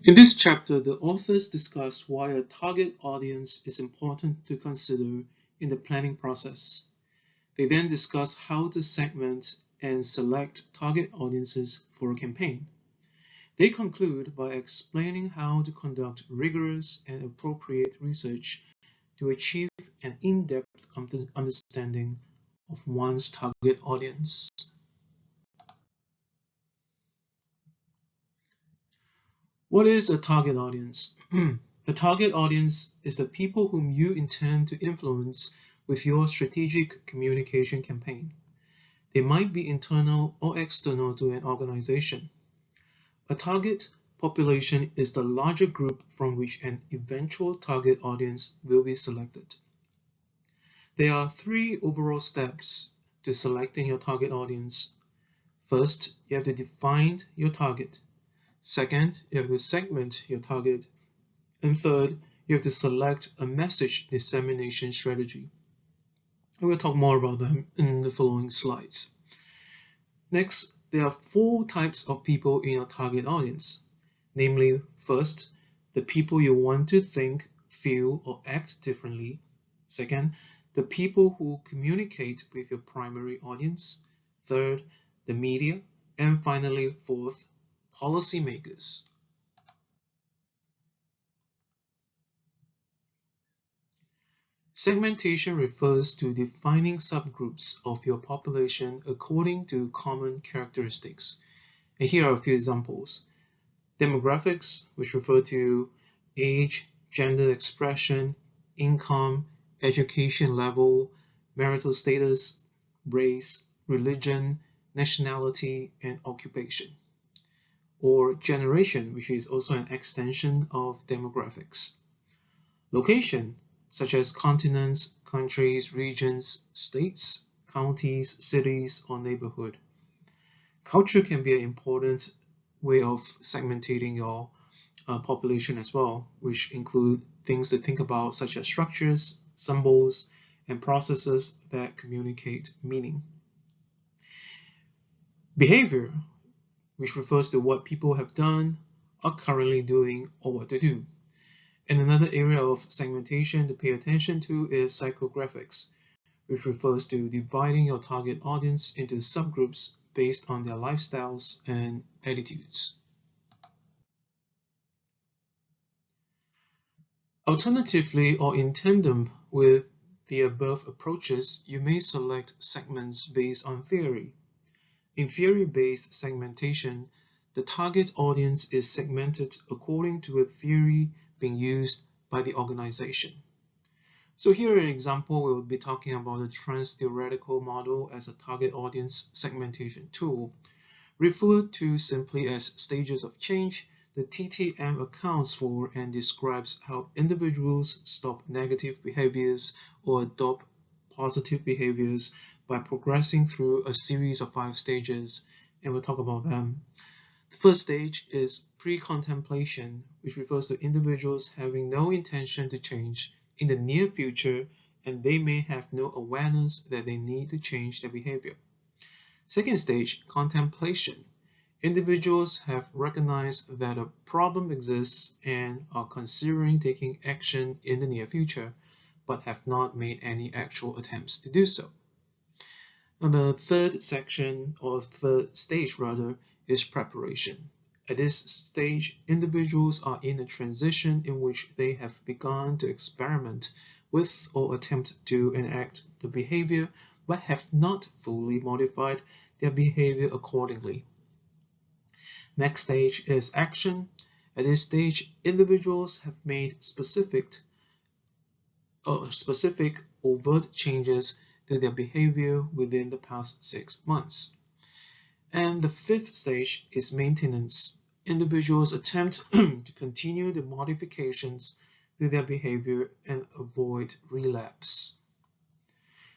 In this chapter, the authors discuss why a target audience is important to consider in the planning process. They then discuss how to segment and select target audiences for a campaign. They conclude by explaining how to conduct rigorous and appropriate research to achieve an in-depth understanding of one's target audience. What is a target audience? A target audience is the people whom you intend to influence with your strategic communication campaign. They might be internal or external to an organization. A target population is the larger group from which an eventual target audience will be selected. There are three overall steps to selecting your target audience. First, you have to define your target. Second, you have to segment your target. And third, you have to select a message dissemination strategy. And we'll talk more about them in the following slides. Next, there are four types of people in your target audience. Namely, first, the people you want to think, feel, or act differently. Second, the people who communicate with your primary audience. Third, the media. And finally, fourth, policymakers. Segmentation refers to defining subgroups of your population according to common characteristics. And here are a few examples. Demographics, which refer to age, gender expression, income, education level, marital status, race, religion, nationality, and occupation. Or generation, which is also an extension of demographics. Location, such as continents, countries, regions, states, counties, cities, or neighborhood. Culture can be an important way of segmenting your population as well, which include things to think about such as structures, symbols, and processes that communicate meaning. Behavior, which refers to what people have done, are currently doing, or what to do. And another area of segmentation to pay attention to is psychographics, which refers to dividing your target audience into subgroups based on their lifestyles and attitudes. Alternatively, or in tandem with the above approaches, you may select segments based on theory. In theory-based segmentation, the target audience is segmented according to a theory being used by the organization. So here an example, we'll be talking about the trans-theoretical model as a target audience segmentation tool. Referred to simply as stages of change, the TTM accounts for and describes how individuals stop negative behaviors or adopt positive behaviors by progressing through a series of 5 stages, and we'll talk about them. The first stage is pre-contemplation, which refers to individuals having no intention to change in the near future, and they may have no awareness that they need to change their behavior. Second stage, contemplation. Individuals have recognized that a problem exists and are considering taking action in the near future, but have not made any actual attempts to do so. Now, the third section, or third stage rather, is preparation. At this stage, individuals are in a transition in which they have begun to experiment with or attempt to enact the behavior, but have not fully modified their behavior accordingly. Next stage is action. At this stage, individuals have made specific overt changes to their behavior within the past 6 months. And the fifth stage is maintenance. Individuals attempt to continue the modifications to their behavior and avoid relapse.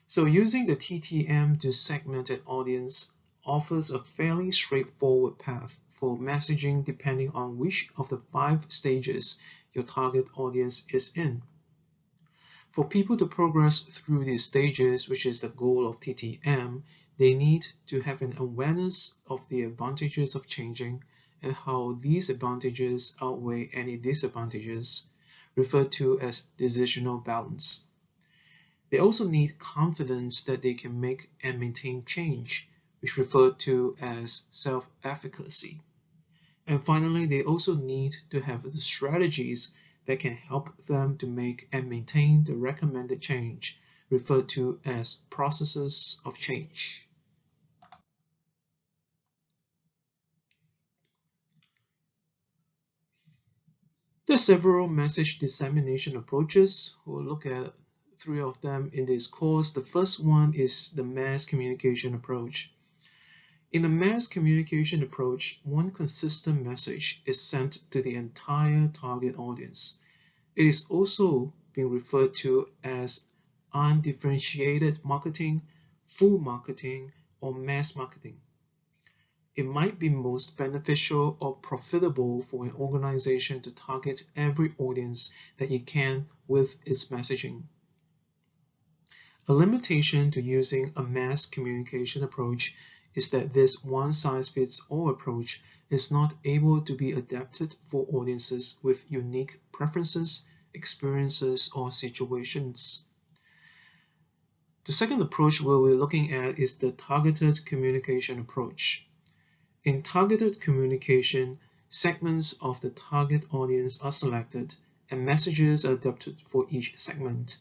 So using the TTM to segment an audience offers a fairly straightforward path for messaging depending on which of the 5 stages your target audience is in. For people to progress through these stages, which is the goal of TTM, they need to have an awareness of the advantages of changing and how these advantages outweigh any disadvantages, referred to as decisional balance. They also need confidence that they can make and maintain change, which referred to as self-efficacy. And finally, they also need to have the strategies that can help them to make and maintain the recommended change, referred to as processes of change. There are several message dissemination approaches. We'll look at three of them in this course. The first one is the mass communication approach. In the mass communication approach, one consistent message is sent to the entire target audience. It is also being referred to as undifferentiated marketing, full marketing, or mass marketing. It might be most beneficial or profitable for an organization to target every audience that it can with its messaging. A limitation to using a mass communication approach is that this one-size-fits-all approach is not able to be adapted for audiences with unique preferences, experiences, or situations. The second approach we'll be looking at is the targeted communication approach. In targeted communication, segments of the target audience are selected and messages are adapted for each segment.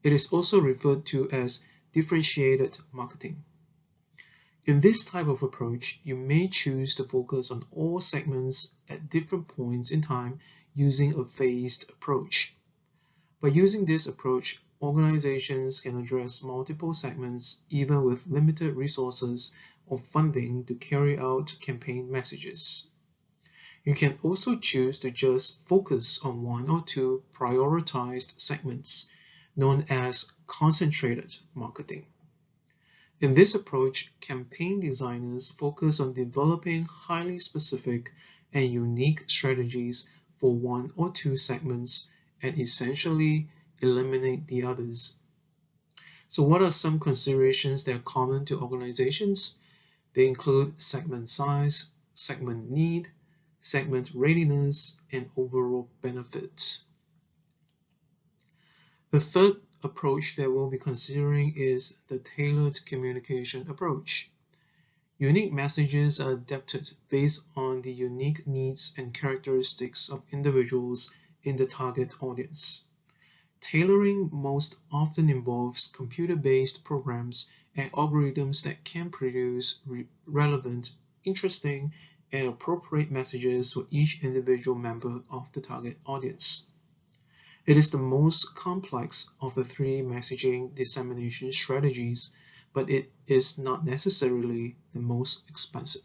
It is also referred to as differentiated marketing. In this type of approach, you may choose to focus on all segments at different points in time using a phased approach. By using this approach, organizations can address multiple segments even with limited resources or funding to carry out campaign messages. You can also choose to just focus on one or two prioritized segments, known as concentrated marketing. In this approach, campaign designers focus on developing highly specific and unique strategies for one or two segments and essentially eliminate the others. So what are some considerations that are common to organizations? They include segment size, segment need, segment readiness, and overall benefit. The third approach that we'll be considering is the tailored communication approach. Unique messages are adapted based on the unique needs and characteristics of individuals in the target audience. Tailoring most often involves computer-based programs and algorithms that can produce relevant, interesting, and appropriate messages for each individual member of the target audience. It is the most complex of the three messaging dissemination strategies, but it is not necessarily the most expensive.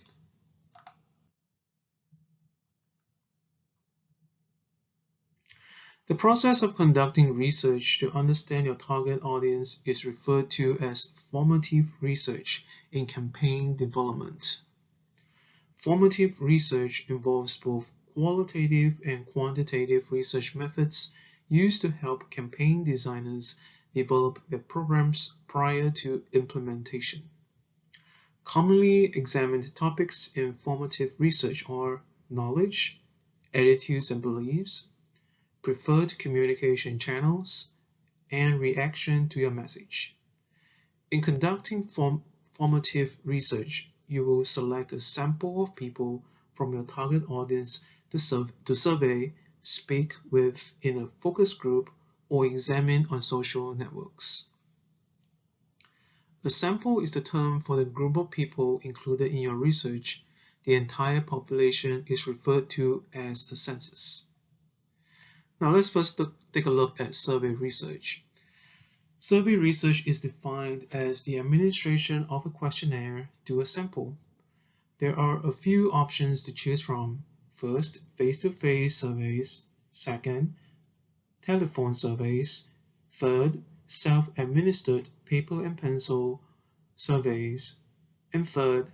The process of conducting research to understand your target audience is referred to as formative research in campaign development. Formative research involves both qualitative and quantitative research methods used to help campaign designers develop their programs prior to implementation. Commonly examined topics in formative research are knowledge, attitudes and beliefs, preferred communication channels, and reaction to your message. In conducting formative research, you will select a sample of people from your target audience to survey, speak with in a focus group, or examine on social networks. A sample is the term for the group of people included in your research. The entire population is referred to as a census. Now let's first take a look at survey research. Survey research is defined as the administration of a questionnaire to a sample. There are a few options to choose from. First, face-to-face surveys. Second, telephone surveys. Third, self-administered paper and pencil surveys. And third,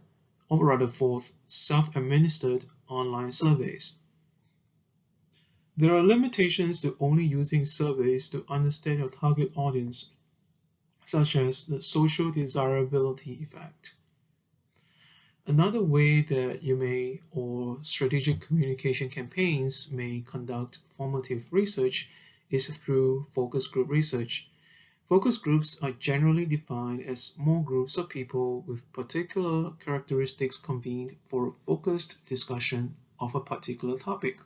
or rather fourth, self-administered online surveys. There are limitations to only using surveys to understand your target audience, such as the social desirability effect. Another way that you may or strategic communication campaigns may conduct formative research is through focus group research. Focus groups are generally defined as small groups of people with particular characteristics convened for a focused discussion of a particular topic.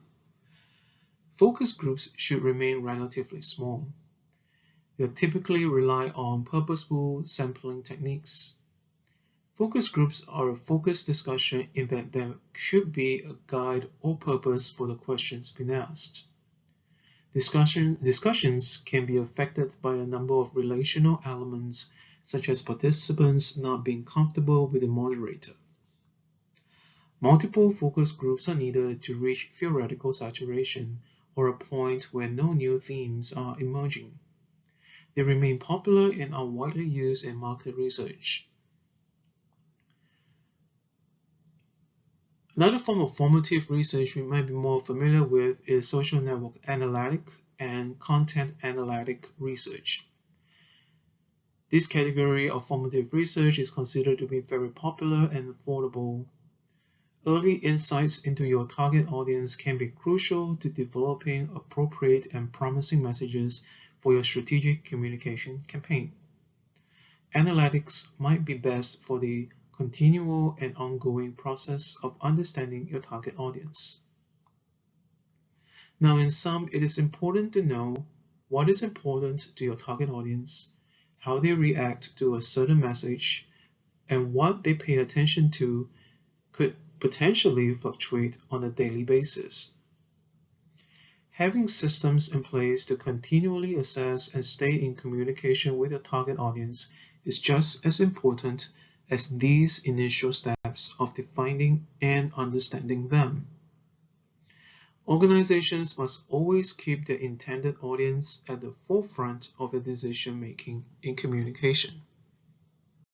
Focus groups should remain relatively small. They typically rely on purposeful sampling techniques. Focus groups are a focused discussion in that there should be a guide or purpose for the questions being asked. Discussions can be affected by a number of relational elements, such as participants not being comfortable with the moderator. Multiple focus groups are needed to reach theoretical saturation, or a point where no new themes are emerging. They remain popular and are widely used in market research. Another form of formative research we might be more familiar with is social network analytic and content analytic research. This category of formative research is considered to be very popular and affordable. Early insights into your target audience can be crucial to developing appropriate and promising messages for your strategic communication campaign. Analytics might be best for the continual and ongoing process of understanding your target audience. Now, in sum, it is important to know what is important to your target audience, how they react to a certain message, and what they pay attention to could potentially fluctuate on a daily basis. Having systems in place to continually assess and stay in communication with your target audience is just as important as these initial steps of defining and understanding them. Organizations must always keep their intended audience at the forefront of their decision making in communication.